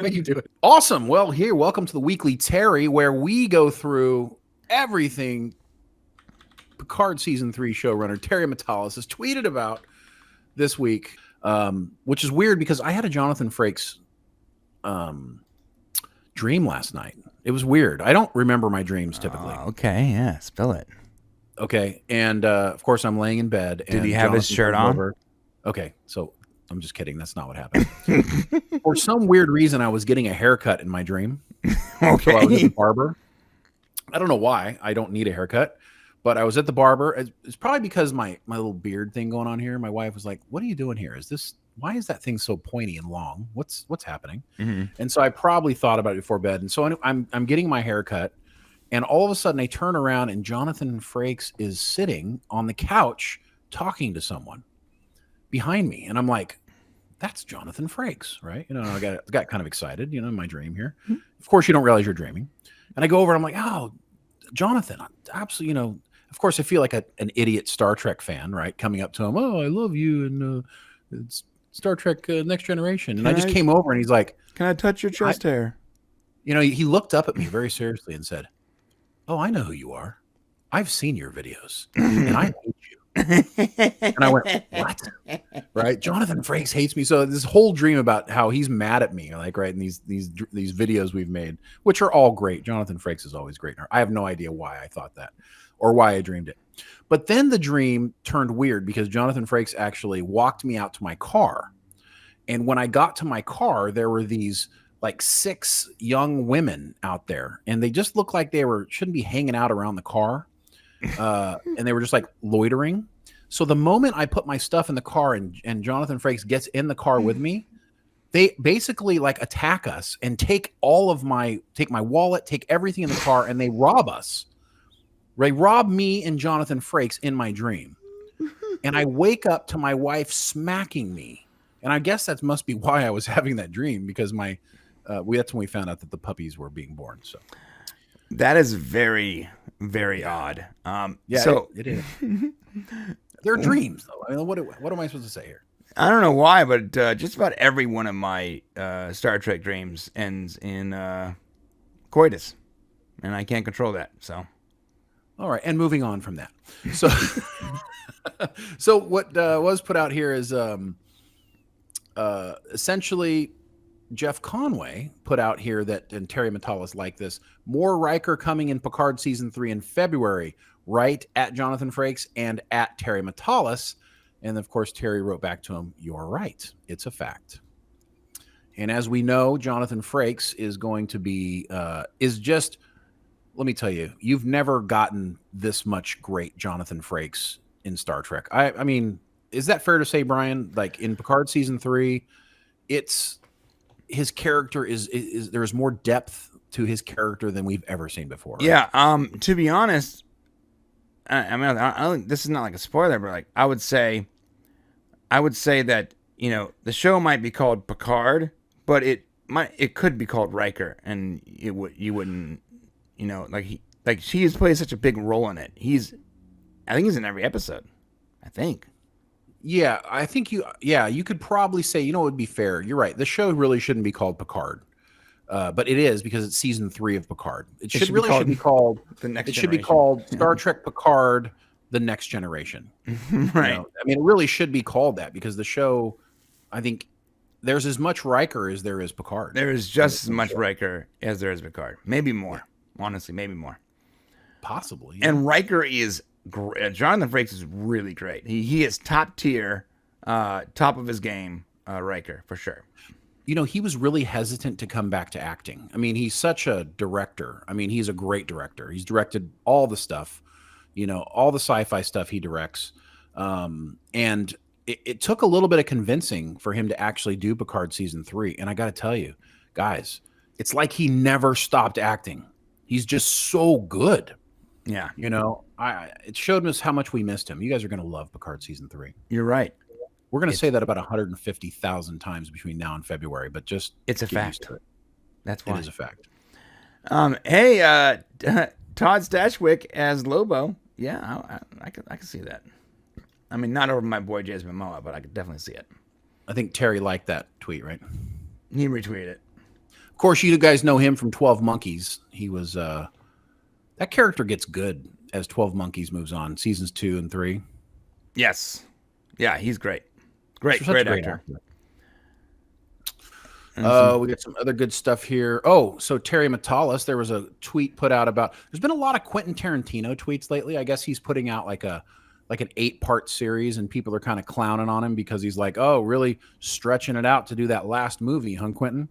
How you doing? Awesome. Well, here, welcome to the Weekly Terry, where we go through everything Picard Season 3 showrunner Terry Matalas has tweeted about this week, which is weird because I had a Jonathan Frakes dream last night. It was weird. I don't remember my dreams typically. Okay, yeah, spill it. Okay, and of course I'm laying in bed. Did and he have his Jonathan shirt comes on? over. Okay, so I'm just kidding. That's not what happened. For some weird reason, I was getting a haircut in my dream. Okay. So I was at the barber. I don't know why. I don't need a haircut, but I was at the barber. It's probably because my little beard thing going on here. My wife was like, "What are you doing here? Why is that thing so pointy and long? What's happening?" Mm-hmm. And so I probably thought about it before bed. And so I'm getting my haircut, and all of a sudden I turn around and Jonathan Frakes is sitting on the couch talking to someone behind me, and I'm like, "That's Jonathan Frakes, right?" I got kind of excited, in my dream here. Mm-hmm. Of course, you don't realize you're dreaming. And I go over and I'm like, "Oh, Jonathan, absolutely, of course I feel like an idiot Star Trek fan, right? Coming up to him, "Oh, I love you," and it's Star Trek Next Generation. And I just came over and he's like, "Can I touch your chest hair?" He looked up at me very seriously and said, "Oh, I know who you are. I've seen your videos and I hate you." And I went, "What?" Right? Jonathan Frakes hates me. So this whole dream about how he's mad at me, like, right, in these videos we've made, which are all great. Jonathan Frakes is always great. I have no idea why I thought that or why I dreamed it. But then the dream turned weird because Jonathan Frakes actually walked me out to my car. And when I got to my car, there were these like 6 young women out there, and they just looked like shouldn't be hanging out around the car. And they were just like loitering. So the moment I put my stuff in the car and Jonathan Frakes gets in the car with me, they basically like attack us and take my wallet, take everything in the car, and they rob us. They rob me and Jonathan Frakes in my dream. And I wake up to my wife smacking me. And I guess that must be why I was having that dream, because that's when we found out that the puppies were being born. So that is very, very odd. Yeah, so it is. They're dreams, though. I mean, what am I supposed to say here? I don't know why, but just about every one of my Star Trek dreams ends in coitus, and I can't control that. So, all right, and moving on from that. So, so what was put out here is essentially Jeff Conway put out here that, and Terry Matalas like this, more Riker coming in Picard Season 3 in February, right at Jonathan Frakes and at Terry Matalas. And of course, Terry wrote back to him, "You're right. It's a fact." And as we know, Jonathan Frakes is going to be, let me tell you, you've never gotten this much great Jonathan Frakes in Star Trek. I mean, is that fair to say, Brian? Like in Picard Season 3, his character is there's more depth to his character than we've ever seen before. Right? Yeah. To be honest, I mean, this is not like a spoiler, but like I would say that the show might be called Picard, but it could be called Riker, and you wouldn't he has played such a big role in it. I think he's in every episode. I think. Yeah, I think you could probably say, it would be fair. You're right. The show really shouldn't be called Picard. But it is because it's Season 3 of Picard. It should be called The Next Generation. It should be called Star Trek Picard, The Next Generation. Right. I mean, it really should be called that because the show, I think there's as much Riker as there is Picard. There is just as much Riker as there is Picard. Maybe more. Honestly, maybe more. Possibly. Yeah. And Riker is Jonathan Frakes is really great. He is top tier, top of his game, Riker, for sure. He was really hesitant to come back to acting. I mean, he's such a director. I mean, he's a great director. He's directed all the stuff, all the sci-fi stuff he directs. And it took a little bit of convincing for him to actually do Picard Season 3. And I got to tell you, guys, it's like he never stopped acting. He's just so good. Yeah. It showed us how much we missed him. You guys are going to love Picard Season 3. You're right. We're going to say that about 150,000 times between now and February, but just it's a fact. Used to it. That's why. It is a fact. Hey, Todd Stashwick as Lobo. Yeah, I can see that. I mean, not over my boy Jason Momoa, but I could definitely see it. I think Terry liked that tweet, right? He retweeted it. course, you guys know him from 12 Monkeys. He was that character gets good as 12 Monkeys moves on, seasons 2 and 3. Yes. Yeah, he's great. Such Great a great actor. We got some other good stuff here. Oh, so Terry Matalas, there was a tweet put out about. There's been a lot of Quentin Tarantino tweets lately. I guess he's putting out like an 8-part series, and people are kind of clowning on him because he's like, oh, really stretching it out to do that last movie, huh, Quentin?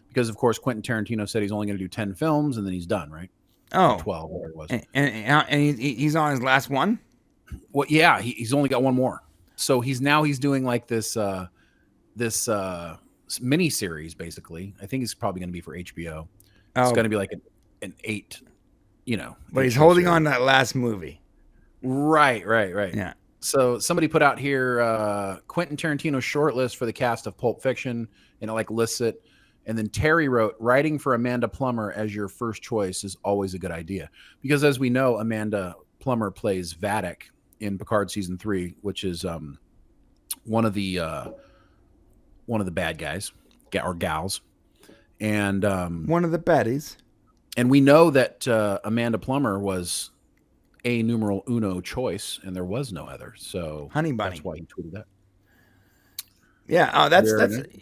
Because of course Quentin Tarantino said he's only going to do 10 films and then he's done, right? Oh, or 12, whatever it was. And he's on his last one. Well, yeah, he's only got one more. So he's doing like this mini series, basically. I think it's probably going to be for HBO. It's going to be like an 8, But he's holding on to that last movie. Right. Yeah. So somebody put out here Quentin Tarantino's shortlist for the cast of Pulp Fiction, and it like lists it. And then Terry wrote, writing for Amanda Plummer as your first choice is always a good idea. Because as we know, Amanda Plummer plays Vadic in Picard season 3, which is one of the bad guys or gals. And one of the baddies. And we know that Amanda Plummer was a numero uno choice, and there was no other. So Honey Bunny. That's why he tweeted that. Yeah,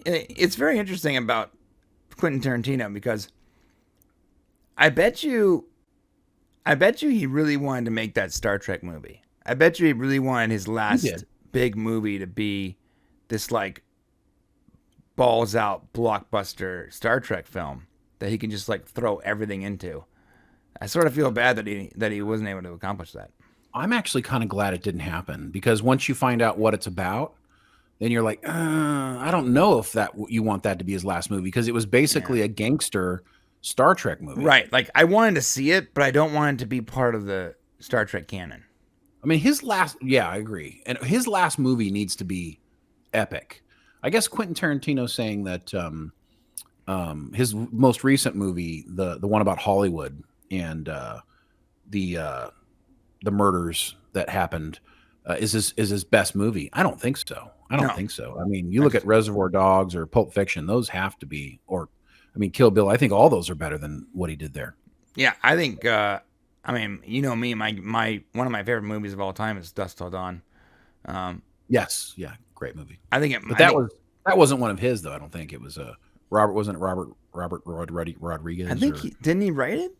it's very interesting about Quentin Tarantino, because I bet you he really wanted to make that Star Trek movie. I bet you he really wanted his last big movie to be this like balls out blockbuster Star Trek film that he can just like throw everything into. I sort of feel bad that he wasn't able to accomplish that. I'm actually kind of glad it didn't happen, because once you find out what it's about, then you're like, I don't know if you want that to be his last movie, because it was basically a gangster Star Trek movie. Right. Like, I wanted to see it, but I don't want it to be part of the Star Trek canon. I mean, I agree. And his last movie needs to be epic. I guess Quentin Tarantino saying that his most recent movie, the one about Hollywood and the murders that happened, is his best movie. I don't think so. I don't think so. I mean, you look at Reservoir Dogs or Pulp Fiction; those have to be. Or, I mean, Kill Bill. I think all those are better than what he did there. Yeah, I think. I mean, you know me. My one of my favorite movies of all time is Dusk Till Dawn. Yes, yeah, great movie. That wasn't one of his though. I don't think it was Robert. Wasn't it Robert Rodriguez? I think didn't he write it?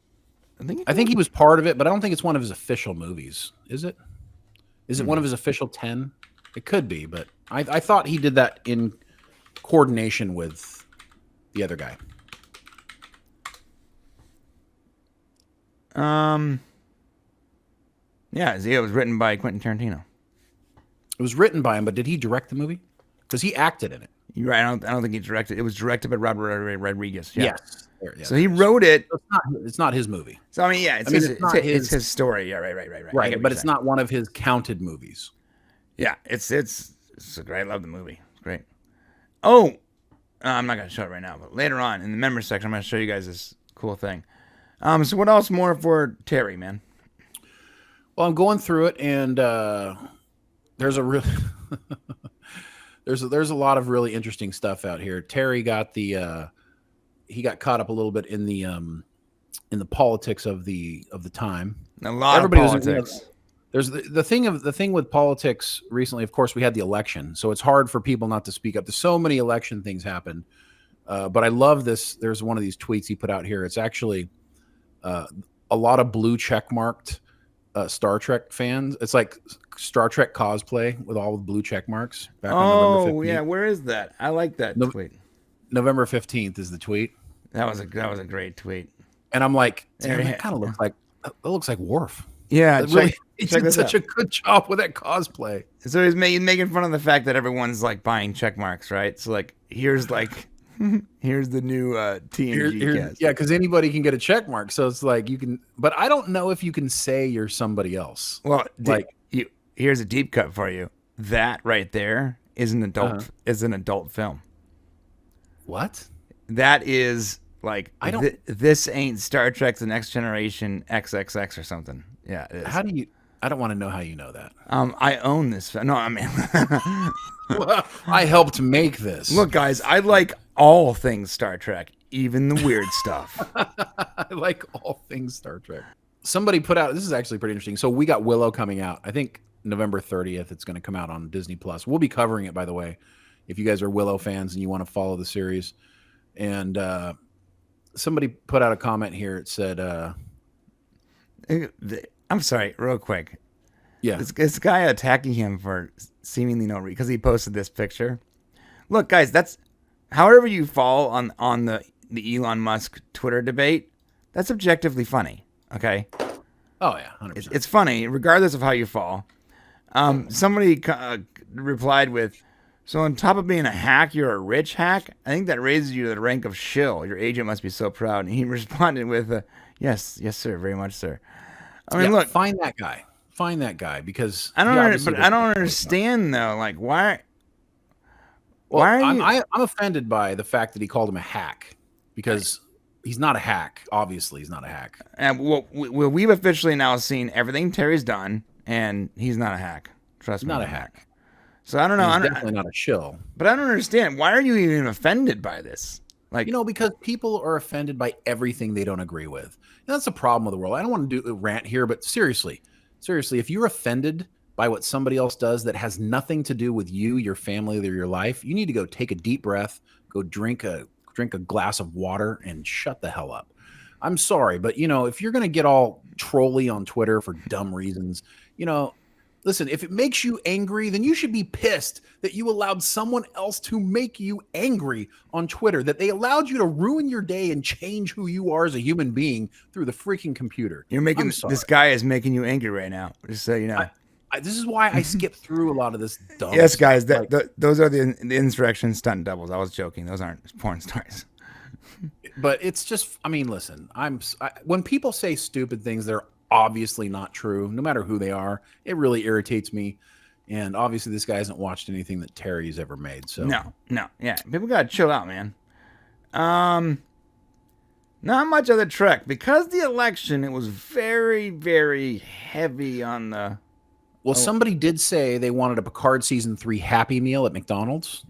I think he was part of it, but I don't think it's one of his official movies. Is it? Is it one of his official 10? It could be, but I thought he did that in coordination with the other guy. Yeah, it was written by Quentin Tarantino. It was written by him, but did he direct the movie? Because he acted in it. You're right. I don't think he directed. It was directed by Robert Rodriguez. Yeah. Yes. So he wrote it. It's not his movie. So I mean, yeah, it's his story. Yeah, right. Right, but it's not one of his counted movies. Yeah, it's great. I love the movie. It's great. Oh, I'm not gonna show it right now, but later on in the members section, I'm gonna show you guys this cool thing. So what else more for Terry, man? Well, I'm going through it, and there's a real there's a lot of really interesting stuff out here. Terry got he got caught up a little bit in the politics of the time. A lot of politics. There's the thing with politics recently. Of course, we had the election, so it's hard for people not to speak up. There's so many election things happen, but I love this. There's one of these tweets he put out here. It's actually a lot of blue check marked Star Trek fans. It's like Star Trek cosplay with all the blue check marks. Back on November 15th. Yeah, where is that? I like that tweet. November 15th is the tweet. That was a great tweet. And I'm like, damn, that kind of looks like Worf. Yeah, he did such a good job with that cosplay. So he's making fun of the fact that everyone's like buying check marks, right? So like, here's the new TNG cast. Yeah, because anybody can get a check mark. So it's like you can, but I don't know if you can say you're somebody else. Well, here's a deep cut for you. That right there is an adult film. What? That is like this ain't Star Trek: The Next Generation XXX or something. Yeah. It is. How do you? I don't want to know how you know that. I own this. No, I mean, I helped make this. Look, guys, I like all things Star Trek, even the weird stuff. I like all things Star Trek. Somebody put out, this is actually pretty interesting. So we got Willow coming out. I think November 30th, it's going to come out on Disney Plus. We'll be covering it, by the way, if you guys are Willow fans and you want to follow the series. And somebody put out a comment here. It said, I'm sorry, real quick. yeah, This guy attacking him for seemingly no reason because he posted this picture. Look, guys, that's however you fall on the Elon Musk Twitter debate. That's objectively funny. Okay. oh yeah, 100%. It's funny regardless of how you fall. Somebody replied with, "So on top of being a hack, you're a rich hack. I think that raises you to the rank of shill. Your agent must be so proud." And he responded with, "Yes, sir, very much, sir." I mean, look, find that guy. Find that guy because I don't I don't understand though. Like, why? Well, Why are you? I'm offended by the fact that he called him a hack because he's not a hack. Obviously, he's not a hack. And we've officially now seen everything Terry's done, and he's not a hack. Trust He's me, not a hack. So I don't know. He's definitely not a shill. But I don't understand. Why are you even offended by this? Like, Because people are offended by everything they don't agree with. And that's the problem with the world. I don't want to do a rant here, but seriously, if you're offended by what somebody else does that has nothing to do with you, your family, or your life, you need to go take a deep breath, go drink a glass of water, and shut the hell up. I'm sorry, but if you're going to get all trolly on Twitter for dumb reasons, listen, if it makes you angry, then you should be pissed that you allowed someone else to make you angry on Twitter, that they allowed you to ruin your day and change who you are as a human being through the freaking computer. You're making this guy is making you angry right now. Just so you know. This is why I skip through a lot of this dumb Yes, stuff. guys, those are the insurrection stunt doubles. I was joking. Those aren't porn stars. But it's just, listen, when people say stupid things, they're obviously not true, no matter who they are. It really irritates me. And obviously this guy hasn't watched anything that Terry's ever made. So No. Yeah. People gotta chill out, man. Not much of the Trek. Because the election, it was very, very heavy on the somebody did say they wanted a Picard season 3 Happy Meal at McDonald's.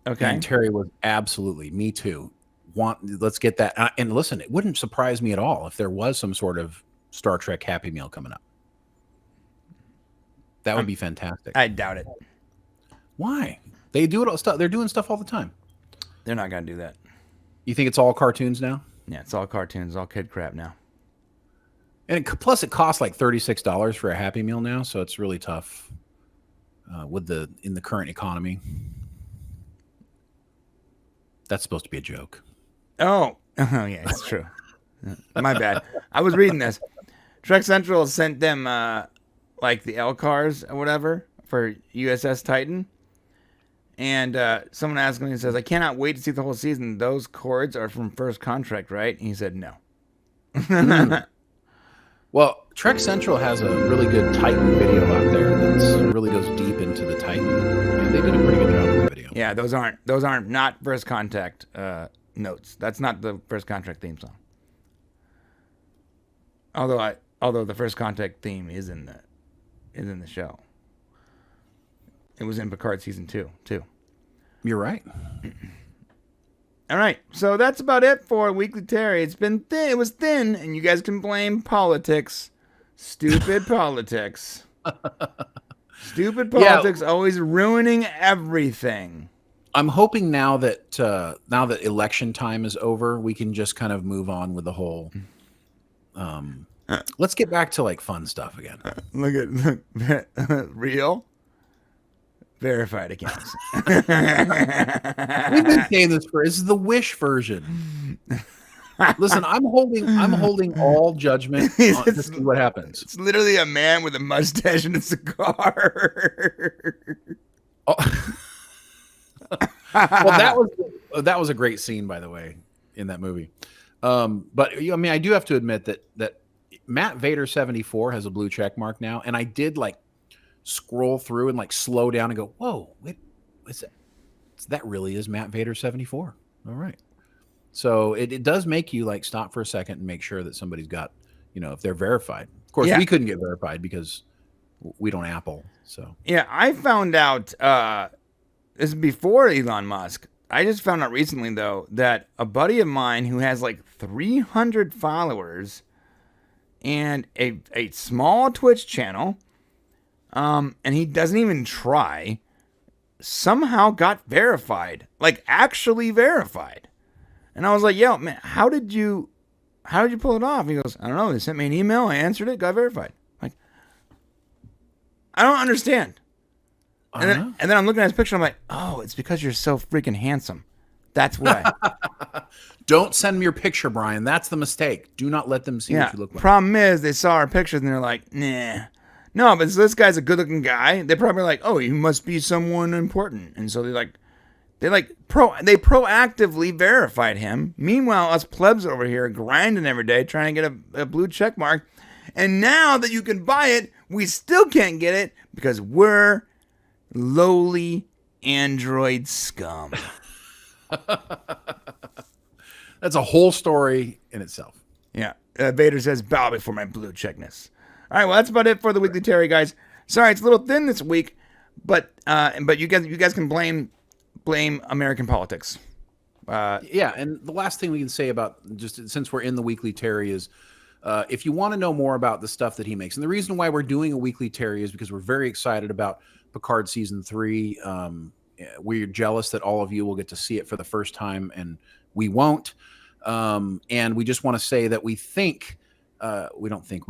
Okay. And Terry was absolutely, me too. Let's get that. And listen, it wouldn't surprise me at all if there was some sort of Star Trek Happy Meal coming up. That would be fantastic. I doubt it. Why? They do it all stuff. They're doing stuff all the time. They're not gonna do that. You think it's all cartoons now? Yeah, it's all cartoons, all kid crap now. And plus, it costs like $36 for a Happy Meal now, so it's really tough in the current economy. That's supposed to be a joke. Oh yeah, it's true. My bad. I was reading this. Trek Central sent them like the L cars or whatever for USS Titan. And someone asked him, he says, "I cannot wait to see the whole season. Those chords are from First Contract, right?" And he said, "No." Well, Trek Central has a really good Titan video out there that really goes deep into the Titan. And they did a pretty good job with the video. Yeah, those aren't not First Contact notes. That's not the First Contract theme song. Although the First Contact theme is in the show. It was in Picard season 2 too. You're right. All right, so that's about it for Weekly Terry. It's been thin. It was thin, and you guys can blame politics. Stupid politics. Stupid politics always ruining everything. I'm hoping now that election time is over, we can just kind of move on with the whole. Let's get back to like fun stuff again. Look, real. Verified accounts. We've been saying this this is the Wish version. Listen, I'm holding all judgment on to see what happens. It's literally a man with a mustache and a cigar. Oh. Well, that was a great scene, by the way, in that movie. But I do have to admit that Matt Vader 74 has a blue check mark now, and I did like scroll through and like slow down and go, whoa, wait, what's that? That really is Matt Vader 74. All right. So it does make you like stop for a second and make sure that somebody's got, if they're verified. Of course, we couldn't get verified because we don't Apple. So yeah, I found out this is before Elon Musk. I just found out recently though that a buddy of mine who has like 300 followers and a small Twitch channel, and he doesn't even try, somehow got verified, like actually verified. And I was like, yo, man, how did you pull it off? He goes, I don't know. They sent me an email. I answered it, got verified. Like, I don't understand. And then I'm looking at his picture. I'm like, oh, it's because you're so freaking handsome. That's why. Don't send me your picture, Brian. That's the mistake. Do not let them see what you look like. Problem is, they saw our pictures and they're like, nah. No, but this guy's a good-looking guy. They're probably like, oh, he must be someone important. And so they proactively verified him. Meanwhile, us plebs over here grinding every day trying to get a blue check mark. And now that you can buy it, we still can't get it because we're lowly Android scum. That's a whole story in itself. Yeah. Vader says, bow before my blue checkness. All right, well, that's about it for the Weekly Terry, guys. Sorry, it's a little thin this week, but you guys can blame American politics. Yeah, and the last thing we can say about, just since we're in the Weekly Terry, is if you want to know more about the stuff that he makes, and the reason why we're doing a Weekly Terry is because we're very excited about Picard Season 3. We're jealous that all of you will get to see it for the first time, and we won't. And we just want to say that we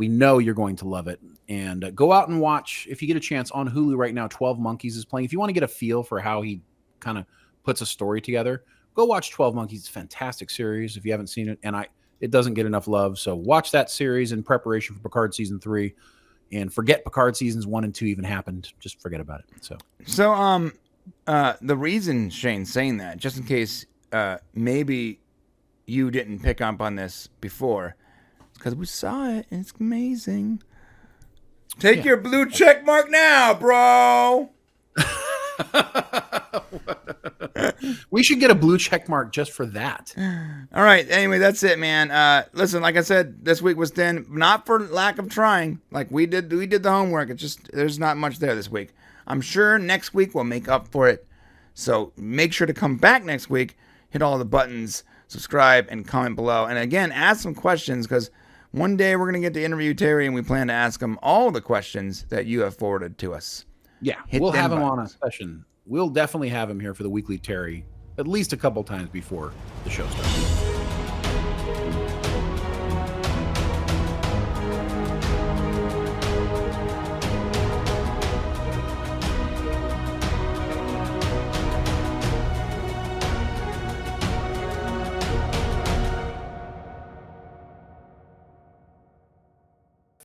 know you're going to love it. And go out and watch, if you get a chance, on Hulu right now, 12 Monkeys is playing. If you want to get a feel for how he kind of puts a story together, go watch 12 Monkeys. It's a fantastic series if you haven't seen it, and it doesn't get enough love. So watch that series in preparation for Picard Season 3, and forget Picard Seasons 1 and 2 even happened. Just forget about it. So the reason Shane's saying that, just in case maybe you didn't pick up on this before, because we saw it and it's amazing. Take your blue check mark now, bro. We should get a blue check mark just for that. All right. Anyway, that's it, man. Listen, like I said, this week was thin, not for lack of trying. Like we did the homework. It's just there's not much there this week. I'm sure next week we'll make up for it. So make sure to come back next week. Hit all the buttons, subscribe, and comment below. And again, ask some questions, because one day we're going to get to interview Terry, and we plan to ask him all the questions that you have forwarded to us. Yeah, we'll have him on a session. We'll definitely have him here for the Weekly Terry at least a couple times before the show starts.